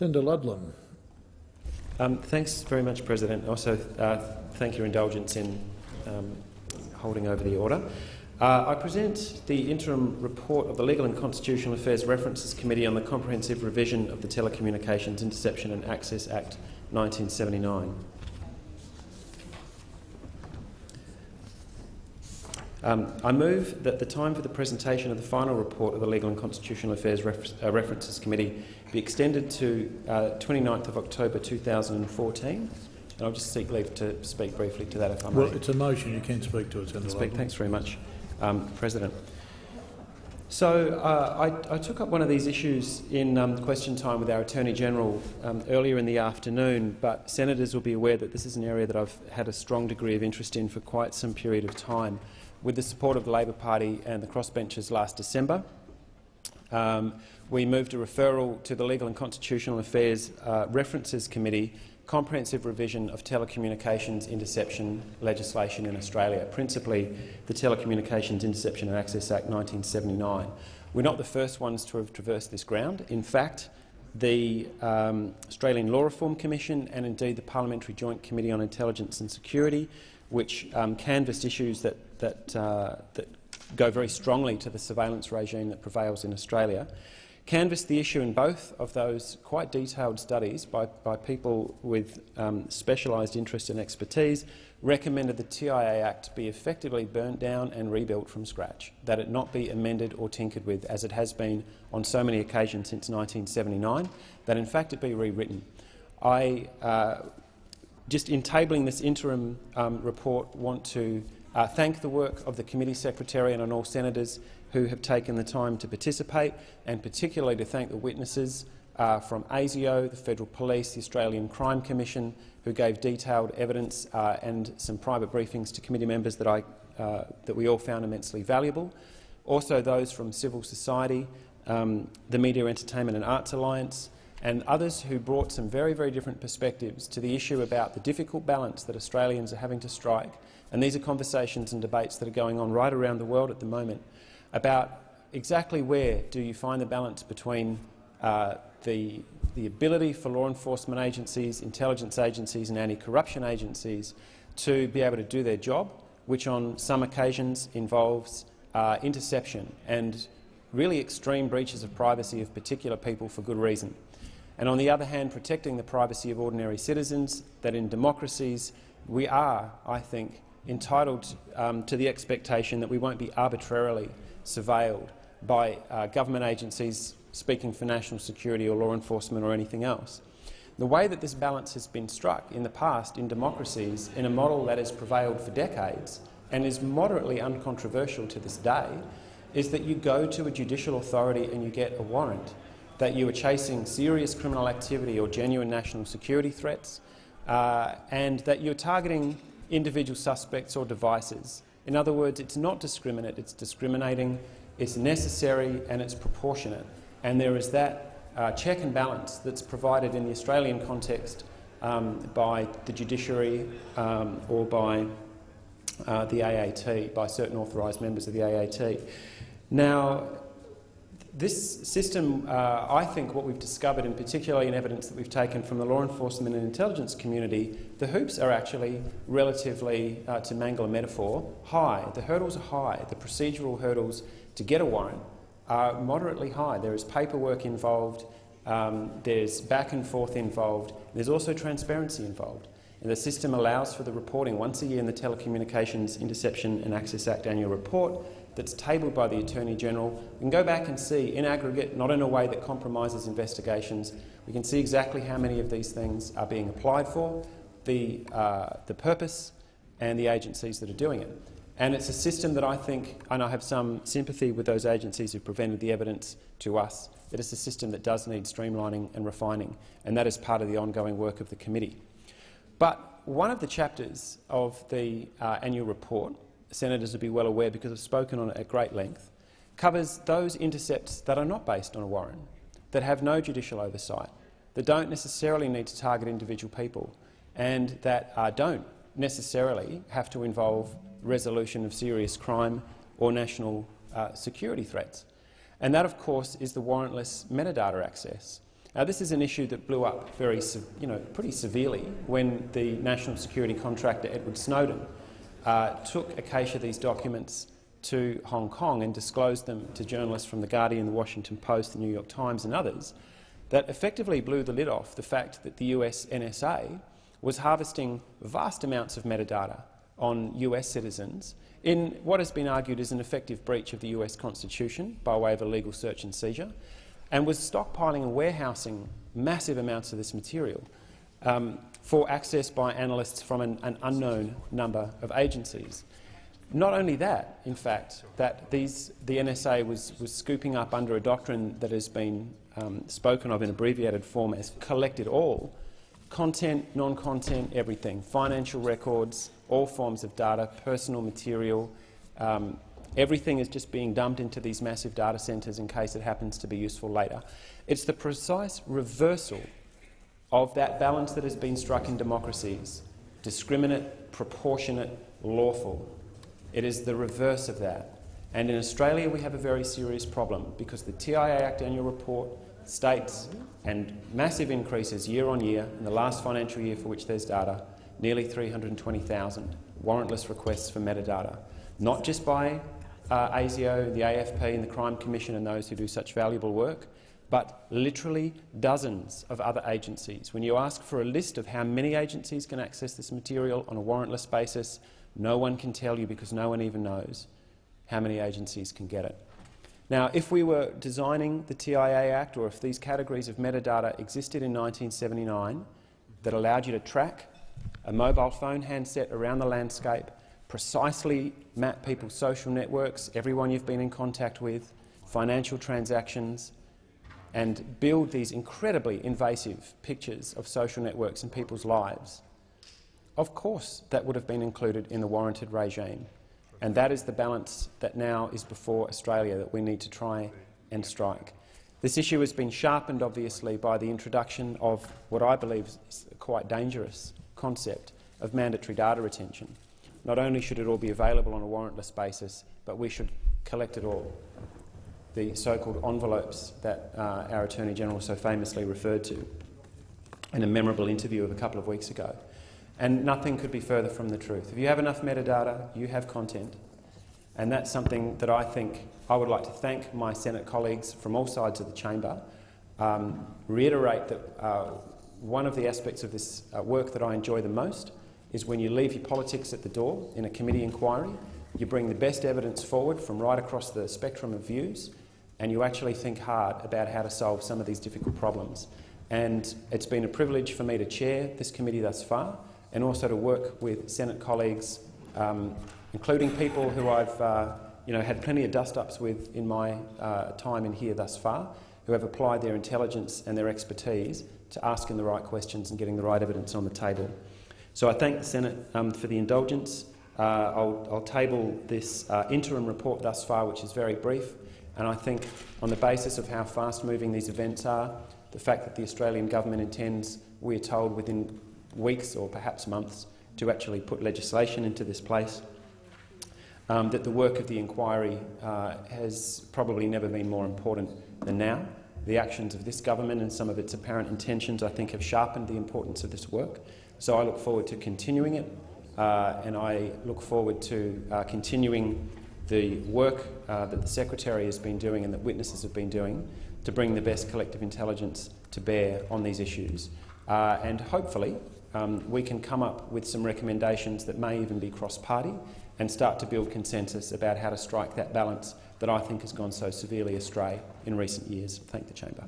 Senator Ludlam. Thanks very much, President. Also, thank your indulgence in holding over the order. I present the interim report of the Legal and Constitutional Affairs References Committee on the comprehensive revision of the Telecommunications Interception and Access Act 1979. I move that the time for the presentation of the final report of the Legal and Constitutional Affairs References Committee be extended to 29th of October 2014. And I'll just seek leave to speak briefly to that if I may. Well, it's a motion. You can speak to it, Senator Ludlam. Thanks very much, President. So I took up one of these issues in question time with our Attorney-General earlier in the afternoon, but senators will be aware that this is an area that I've had a strong degree of interest in for quite some period of time. With the support of the Labor Party and the crossbenchers last December, we moved a referral to the Legal and Constitutional Affairs References Committee, comprehensive revision of telecommunications interception legislation in Australia, principally the Telecommunications Interception and Access Act 1979. We're not the first ones to have traversed this ground. In fact, the Australian Law Reform Commission and indeed the Parliamentary Joint Committee on Intelligence and Security, which canvassed issues that go very strongly to the surveillance regime that prevails in Australia, canvassed the issue in both of those quite detailed studies by people with specialised interest and expertise, recommended the TIA Act be effectively burnt down and rebuilt from scratch, that it not be amended or tinkered with, as it has been on so many occasions since 1979, that in fact it be rewritten. I, just in tabling this interim report, want to thank the work of the committee secretariat and all senators who have taken the time to participate, and particularly to thank the witnesses from ASIO, the Federal Police, the Australian Crime Commission, who gave detailed evidence and some private briefings to committee members that we all found immensely valuable. Also those from civil society, the Media, Entertainment and Arts Alliance, and others who brought some very, very different perspectives to the issue about the difficult balance that Australians are having to strike. And these are conversations and debates that are going on right around the world at the moment about exactly where do you find the balance between the ability for law enforcement agencies, intelligence agencies and anti-corruption agencies to be able to do their job, which on some occasions involves interception and really extreme breaches of privacy of particular people for good reason. And on the other hand, protecting the privacy of ordinary citizens, that in democracies we are, I think, entitled to the expectation that we won't be arbitrarily surveilled by government agencies speaking for national security or law enforcement or anything else. The way that this balance has been struck in the past in democracies, in a model that has prevailed for decades and is moderately uncontroversial to this day, is that you go to a judicial authority and you get a warrant, that you are chasing serious criminal activity or genuine national security threats, and that you're targeting individual suspects or devices. In other words, it's not discriminate, it's discriminating, it's necessary and it's proportionate. And there is that check and balance that's provided in the Australian context by the judiciary or by the AAT, by certain authorised members of the AAT. Now, this system, I think what we've discovered, and particularly in evidence that we've taken from the law enforcement and intelligence community, the hoops are actually relatively, to mangle a metaphor, high. The hurdles are high. The procedural hurdles to get a warrant are moderately high. There is paperwork involved, there's back and forth involved, there's also transparency involved. And the system allows for the reporting once a year in the Telecommunications Interception and Access Act annual report that's tabled by the Attorney-General. We can go back and see, in aggregate, not in a way that compromises investigations, we can see exactly how many of these things are being applied for, the purpose and the agencies that are doing it. And it's a system that I think, and I have some sympathy with those agencies who presented the evidence to us, that it's a system that does need streamlining and refining, and that is part of the ongoing work of the committee. But one of the chapters of the annual report, senators will be well aware because I've spoken on it at great length, covers those intercepts that are not based on a warrant, that have no judicial oversight, that don't necessarily need to target individual people, and that don't necessarily have to involve resolution of serious crime or national security threats. And that, of course, is the warrantless metadata access. Now, this is an issue that blew up pretty severely when the national security contractor Edward Snowden took Acacia these documents to Hong Kong and disclosed them to journalists from The Guardian, The Washington Post, The New York Times and others, that effectively blew the lid off the fact that the US NSA was harvesting vast amounts of metadata on US citizens in what has been argued is an effective breach of the US Constitution by way of illegal search and seizure, and was stockpiling and warehousing massive amounts of this material for access by analysts from an unknown number of agencies. Not only that, in fact, that the NSA was scooping up under a doctrine that has been spoken of in abbreviated form as collect it all: content, non-content, everything, financial records, all forms of data, personal material, everything is just being dumped into these massive data centres in case it happens to be useful later. It's the precise reversal of that balance that has been struck in democracies: discriminate, proportionate, lawful. It is the reverse of that. And in Australia we have a very serious problem because the TIA Act annual report states, and massive increases year on year in the last financial year for which there's data, nearly 320,000 warrantless requests for metadata, not just by ASIO, the AFP and the Crime Commission and those who do such valuable work, but literally dozens of other agencies. When you ask for a list of how many agencies can access this material on a warrantless basis, no one can tell you because no one even knows how many agencies can get it. Now, if we were designing the TIA Act, or if these categories of metadata existed in 1979 that allowed you to track a mobile phone handset around the landscape, precisely map people's social networks, everyone you've been in contact with, financial transactions, and build these incredibly invasive pictures of social networks in people's lives, of course that would have been included in the warranted regime. And that is the balance that now is before Australia that we need to try and strike. This issue has been sharpened, obviously, by the introduction of what I believe is a quite dangerous concept of mandatory data retention. Not only should it all be available on a warrantless basis, but we should collect it all. The so-called envelopes that our Attorney-General so famously referred to in a memorable interview of a couple of weeks ago. And nothing could be further from the truth. If you have enough metadata, you have content. And that's something that I think I would like to thank my Senate colleagues from all sides of the chamber, reiterate that one of the aspects of this work that I enjoy the most is when you leave your politics at the door in a committee inquiry, you bring the best evidence forward from right across the spectrum of views, and you actually think hard about how to solve some of these difficult problems. And it's been a privilege for me to chair this committee thus far, and also to work with Senate colleagues, including people who I've had plenty of dust-ups with in my time in here thus far, who have applied their intelligence and their expertise to asking the right questions and getting the right evidence on the table. So I thank the Senate for the indulgence. I'll table this interim report thus far, which is very brief, and I think on the basis of how fast-moving these events are, the fact that the Australian government intends, we are told, within weeks or perhaps months to actually put legislation into this place, that the work of the inquiry has probably never been more important than now. The actions of this government and some of its apparent intentions, I think, have sharpened the importance of this work. So I look forward to continuing it, and I look forward to continuing the work that the Secretary has been doing and that witnesses have been doing to bring the best collective intelligence to bear on these issues. And hopefully we can come up with some recommendations that may even be cross-party and start to build consensus about how to strike that balance that I think has gone so severely astray in recent years. Thank the Chamber.